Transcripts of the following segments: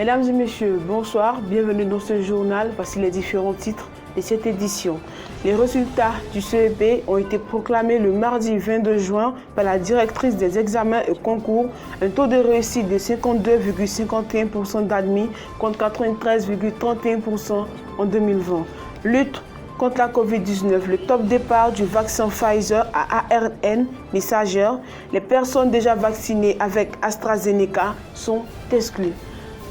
Mesdames et messieurs, bonsoir, bienvenue dans ce journal. Voici les différents titres de cette édition. Les résultats du CEP ont été proclamés le mardi 22 juin par la directrice des examens et concours. Un taux de réussite de 52,51% d'admis contre 93,31% en 2020. Lutte contre la Covid-19, le top départ du vaccin Pfizer à ARN messager. Les personnes déjà vaccinées avec AstraZeneca sont exclues.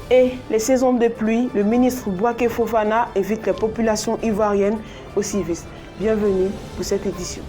Et les saisons de pluie, le ministre Bouaké Fofana invite les populations ivoiriennes au civisme. Bienvenue pour cette édition.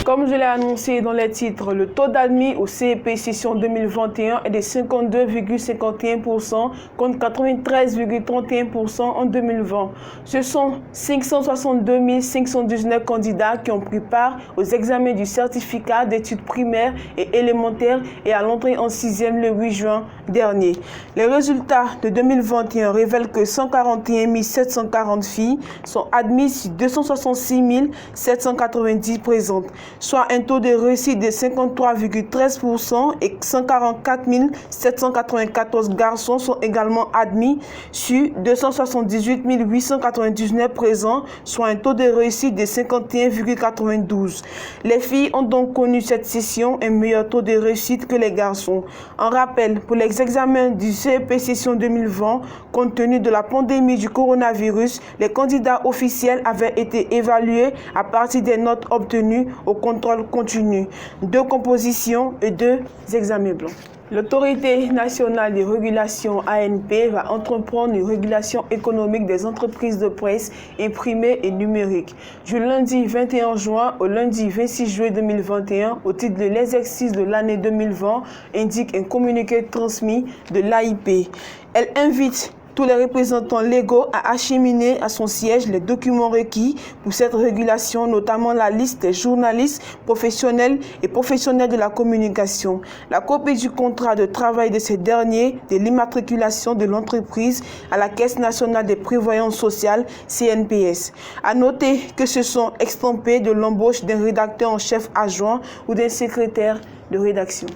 Comme je l'ai annoncé dans les titres, le taux d'admis au CEP session 2021 est de 52,51% contre 93,31% en 2020. Ce sont 562 519 candidats qui ont pris part aux examens du certificat d'études primaires et élémentaires et à l'entrée en 6e le 8 juin dernier. Les résultats de 2021 révèlent que 141 740 filles sont admises sur 266 790 présentes, soit un taux de réussite de 53,13% et 144 794 garçons sont également admis sur 278 899 présents, soit un taux de réussite de 51,92%. Les filles ont donc connu cette session un meilleur taux de réussite que les garçons. En rappel, pour les examens du CEP session 2020, compte tenu de la pandémie du coronavirus, les candidats officiels avaient été évalués à partir des notes obtenues au contrôle continu, 2 compositions et 2 examens blancs. L'Autorité nationale de régulation ANP va entreprendre une régulation économique des entreprises de presse imprimée et numérique. Du lundi 21 juin au lundi 26 juillet 2021, au titre de l'exercice de l'année 2020, indique un communiqué transmis de l'AIP. Elle invite tous les représentants légaux à acheminer à son siège les documents requis pour cette régulation, notamment la liste des journalistes professionnels et professionnels de la communication, la copie du contrat de travail de ces derniers, de l'immatriculation de l'entreprise à la Caisse nationale des prévoyances sociales, CNPS. À noter que ce sont extampés de l'embauche d'un rédacteur en chef adjoint ou d'un secrétaire de rédaction.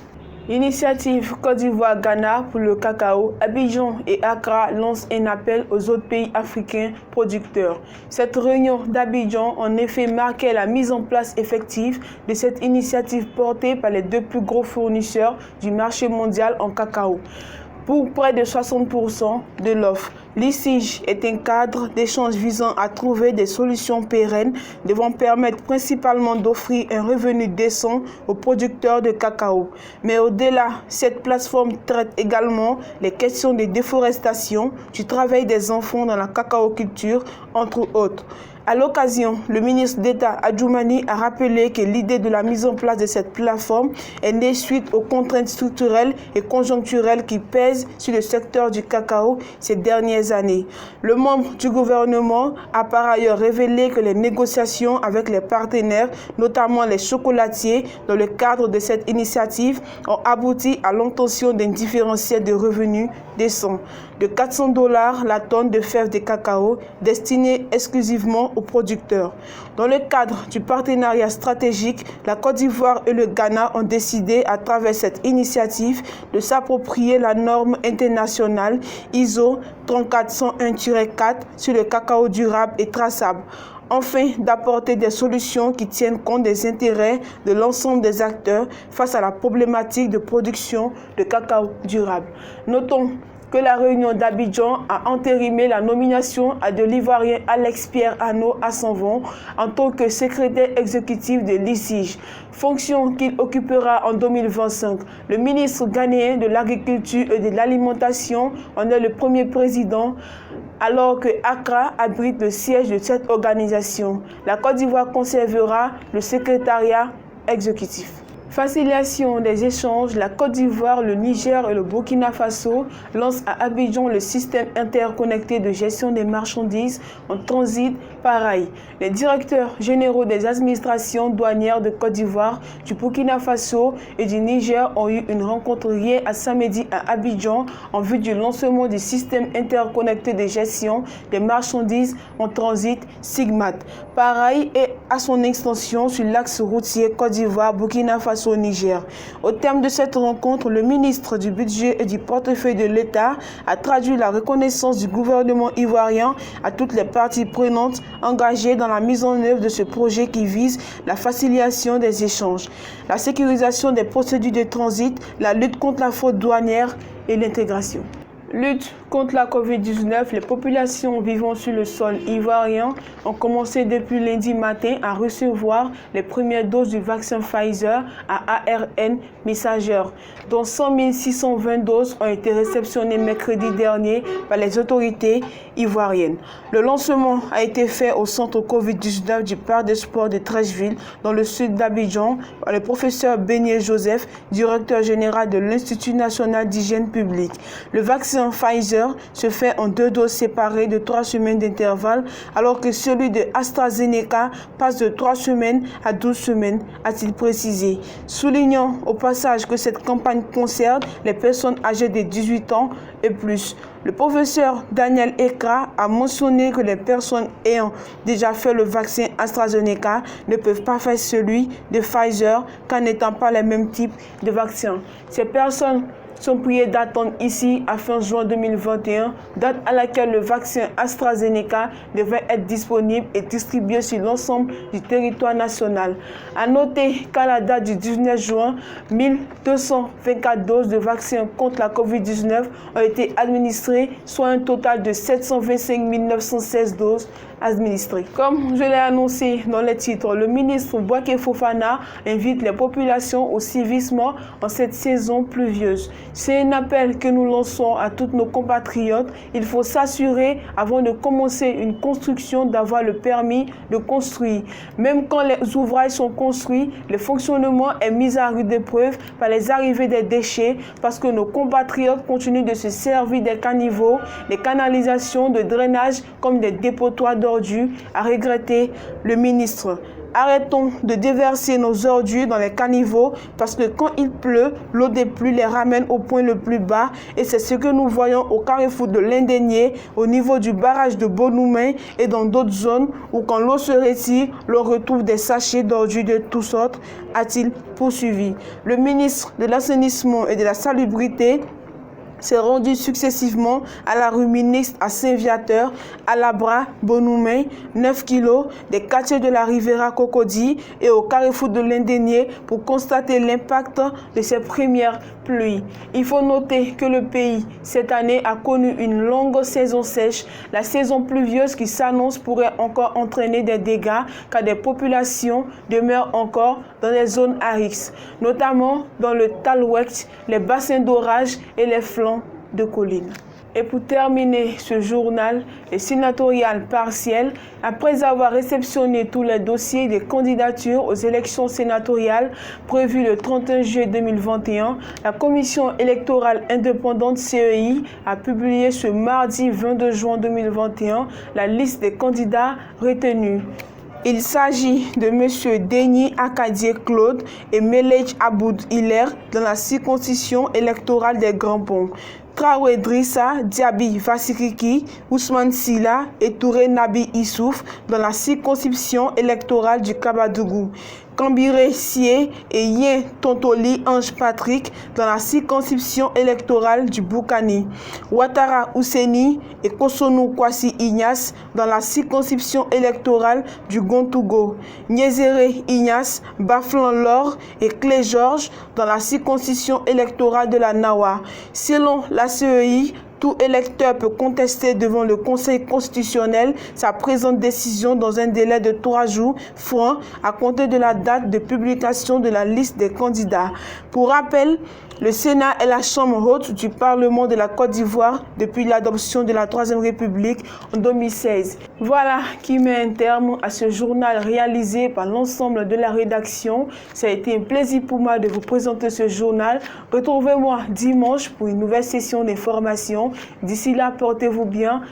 Initiative Côte d'Ivoire-Ghana pour le cacao, Abidjan et Accra lancent un appel aux autres pays africains producteurs. Cette réunion d'Abidjan en effet marquait la mise en place effective de cette initiative portée par les 2 plus gros fournisseurs du marché mondial en cacao. Pour près de 60% de l'offre, l'ICIG est un cadre d'échange visant à trouver des solutions pérennes devant permettre principalement d'offrir un revenu décent aux producteurs de cacao. Mais au-delà, cette plateforme traite également les questions de déforestation, du travail des enfants dans la cacaoculture, entre autres. À l'occasion, le ministre d'État Adjoumani a rappelé que l'idée de la mise en place de cette plateforme est née suite aux contraintes structurelles et conjoncturelles qui pèsent sur le secteur du cacao ces dernières années. Le membre du gouvernement a par ailleurs révélé que les négociations avec les partenaires, notamment les chocolatiers, dans le cadre de cette initiative, ont abouti à l'obtention d'un différentiel de revenus décent de $400 la tonne de fèves de cacao destinée exclusivement aux producteurs. Dans le cadre du partenariat stratégique, la Côte d'Ivoire et le Ghana ont décidé, à travers cette initiative, de s'approprier la norme internationale ISO 34101-4 sur le cacao durable et traçable. Enfin, d'apporter des solutions qui tiennent compte des intérêts de l'ensemble des acteurs face à la problématique de production de cacao durable. Notons que la réunion d'Abidjan a entérimé la nomination de l'Ivoirien Alex-Pierre Annaud à son vent en tant que secrétaire exécutif de l'ICIG, fonction qu'il occupera en 2025. Le ministre ghanéen de l'Agriculture et de l'Alimentation en est le premier président, alors que Accra abrite le siège de cette organisation. La Côte d'Ivoire conservera le secrétariat exécutif. Facilitation des échanges, la Côte d'Ivoire, le Niger et le Burkina Faso lancent à Abidjan le système interconnecté de gestion des marchandises en transit par rail. Les directeurs généraux des administrations douanières de Côte d'Ivoire, du Burkina Faso et du Niger ont eu une rencontre hier à samedi à Abidjan en vue du lancement du système interconnecté de gestion des marchandises en transit SIGMAT par rail et à son extension sur l'axe routier Côte d'Ivoire-Burkina Faso au Niger. Au terme de cette rencontre, le ministre du Budget et du Portefeuille de l'État a traduit la reconnaissance du gouvernement ivoirien à toutes les parties prenantes engagées dans la mise en œuvre de ce projet qui vise la facilitation des échanges, la sécurisation des procédures de transit, la lutte contre la fraude douanière et l'intégration. Lutte contre la Covid-19, les populations vivant sur le sol ivoirien ont commencé depuis lundi matin à recevoir les premières doses du vaccin Pfizer à ARN messager, dont 100 620 doses ont été réceptionnées mercredi dernier par les autorités ivoiriennes. Le lancement a été fait au centre Covid-19 du parc des sports de Treichville, dans le sud d'Abidjan, par le professeur Beignet Joseph, directeur général de l'Institut national d'hygiène publique. Le vaccin Pfizer se fait en 2 doses séparées de 3 semaines d'intervalle, alors que celui de AstraZeneca passe de 3 semaines à 12 semaines, a-t-il précisé, soulignant au passage que cette campagne concerne les personnes âgées de 18 ans et plus. Le professeur Daniel Ekra a mentionné que les personnes ayant déjà fait le vaccin AstraZeneca ne peuvent pas faire celui de Pfizer, car n'étant pas les mêmes types de vaccins. Ces personnes sont priés d'attendre ici à fin juin 2021, date à laquelle le vaccin AstraZeneca devait être disponible et distribué sur l'ensemble du territoire national. À noter qu'à la date du 19 juin, 1224 doses de vaccin contre la Covid-19 ont été administrées, soit un total de 725 916 doses administrées. Comme je l'ai annoncé dans les titres, le ministre Bouaké Fofana invite les populations au civisme en cette saison pluvieuse. C'est un appel que nous lançons à tous nos compatriotes. Il faut s'assurer, avant de commencer une construction, d'avoir le permis de construire. Même quand les ouvrages sont construits, le fonctionnement est mis à rude épreuve par les arrivées des déchets, parce que nos compatriotes continuent de se servir des caniveaux, des canalisations de drainage comme des dépotoirs d'ordures, a regretté le ministre. Arrêtons de déverser nos ordures dans les caniveaux, parce que quand il pleut, l'eau des pluies les ramène au point le plus bas, et c'est ce que nous voyons au carrefour de l'Indénié, au niveau du barrage de Bonoumen et dans d'autres zones où quand l'eau se retire, l'on retrouve des sachets d'ordures de toutes sortes, a-t-il poursuivi. Le ministre de l'Assainissement et de la Salubrité s'est rendu successivement à la rue Ministre, à Saint-Viateur, à Labra, Bonoumen, 9 kilos, des quartiers de la Riviera Cocody et au carrefour de l'Indénié pour constater l'impact de ces premières pluies. Il faut noter que le pays, cette année, a connu une longue saison sèche. La saison pluvieuse qui s'annonce pourrait encore entraîner des dégâts, car des populations demeurent encore dans les zones à risque, notamment dans le Talouet, les bassins d'orage et les flancs de collines. Et pour terminer ce journal, les sénatoriales partielles, après avoir réceptionné tous les dossiers des candidatures aux élections sénatoriales prévues le 31 juillet 2021, la Commission électorale indépendante CEI a publié ce mardi 22 juin 2021 la liste des candidats retenus. Il s'agit de M. Denis Akadié Claude et Melej Aboud Hilaire dans la circonscription électorale des Grands Ponts, Traoré Drissa Diaby Vassiriki, Ousmane Silla et Touré Nabi Issouf dans la circonscription électorale du Kabadougou, Kambiré Sié et Yen Tontoli Ange Patrick dans la circonscription électorale du Boukani, Ouattara Ouseni et Kosonou Kwasi Ignace dans la circonscription électorale du Gontougo, Niézéré Ignace, Baflan Lor et Clé Georges dans la circonscription électorale de la Nawa. Selon la CEI, tout électeur peut contester devant le Conseil constitutionnel sa présente décision dans un délai de 3 jours francs à compter de la date de publication de la liste des candidats. Pour rappel, Le Sénat est la chambre haute du Parlement de la Côte d'Ivoire depuis l'adoption de la Troisième République en 2016. Voilà qui met un terme à ce journal réalisé par l'ensemble de la rédaction. Ça a été un plaisir pour moi de vous présenter ce journal. Retrouvez-moi dimanche pour une nouvelle session d'information. D'ici là, portez-vous bien.